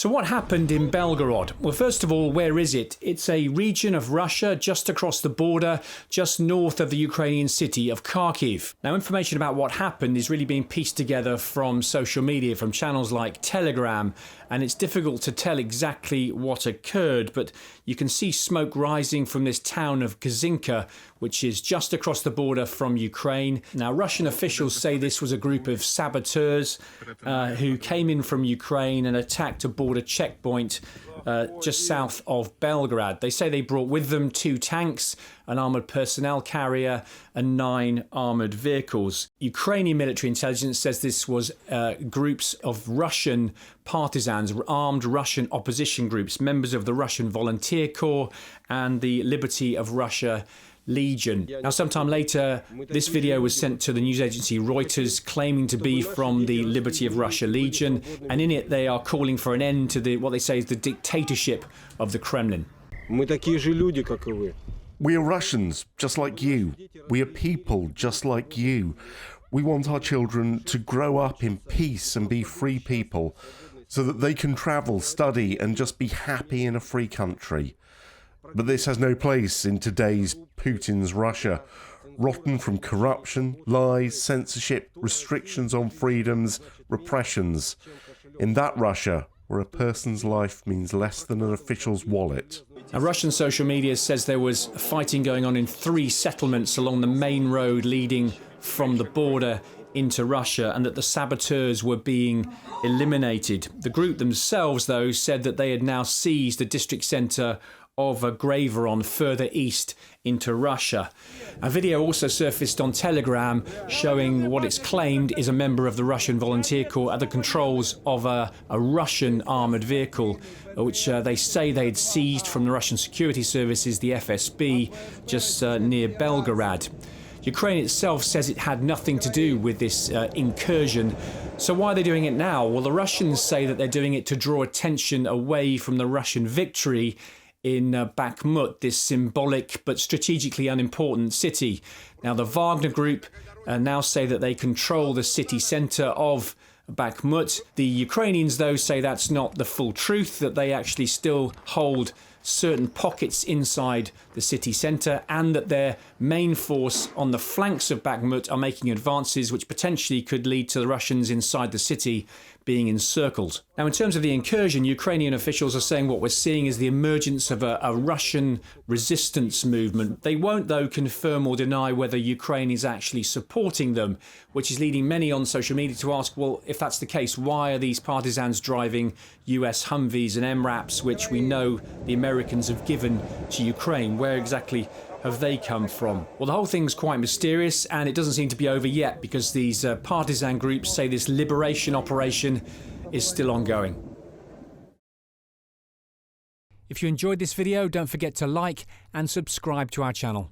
So what happened in Belgorod? Well, first of all, where is it? It's a region of Russia just across the border, just north of the Ukrainian city of Kharkiv. Now, information about what happened is really being pieced together from social media, from channels like Telegram, and it's difficult to tell exactly what occurred, but you can see smoke rising from this town of Kazinka, which is just across the border from Ukraine. Now, Russian officials say this was a group of saboteurs who came in from Ukraine and attacked a border checkpoint just south of Belgorod. They say they brought with them 2 tanks, an armoured personnel carrier and 9 armoured vehicles. Ukrainian military intelligence says this was groups of Russian partisans, armed Russian opposition groups, members of the Russian Volunteer Corps and the Liberty of Russia Legion. Now, sometime later, this video was sent to the news agency Reuters, claiming to be from the Liberty of Russia Legion, and in it they are calling for an end to what they say is the dictatorship of the Kremlin. We are Russians, just like you. We are people, just like you. We want our children to grow up in peace and be free people, so that they can travel, study, and just be happy in a free country. But this has no place in today's Putin's Russia, rotten from corruption, lies, censorship, restrictions on freedoms, repressions. In that Russia, where a person's life means less than an official's wallet. Now, Russian social media says there was fighting going on in 3 settlements along the main road leading from the border into Russia, and that the saboteurs were being eliminated. The group themselves, though, said that they had now seized the district centre of Graveron further east into Russia. A video also surfaced on Telegram showing what it's claimed is a member of the Russian Volunteer Corps at the controls of a Russian armoured vehicle, which they say they had seized from the Russian security services, the FSB, just near Belgorod. Ukraine itself says it had nothing to do with this incursion. So why are they doing it now? Well, the Russians say that they're doing it to draw attention away from the Russian victory in Bakhmut, this symbolic but strategically unimportant city. Now, the Wagner Group now say that they control the city centre of Bakhmut. The Ukrainians, though, say that's not the full truth, that they actually still hold certain pockets inside the city centre, and that their main force on the flanks of Bakhmut are making advances which potentially could lead to the Russians inside the city being encircled. Now, in terms of the incursion, Ukrainian officials are saying what we're seeing is the emergence of a Russian resistance movement. They won't, though, confirm or deny whether Ukraine is actually supporting them, which is leading many on social media to ask, well, if that's the case, why are these partisans driving US Humvees and MRAPs, which we know the Americans have given to Ukraine? Where exactly have they come from? Well, the whole thing's quite mysterious, and it doesn't seem to be over yet, because these partisan groups say this liberation operation is still ongoing. If you enjoyed this video, don't forget to like and subscribe to our channel.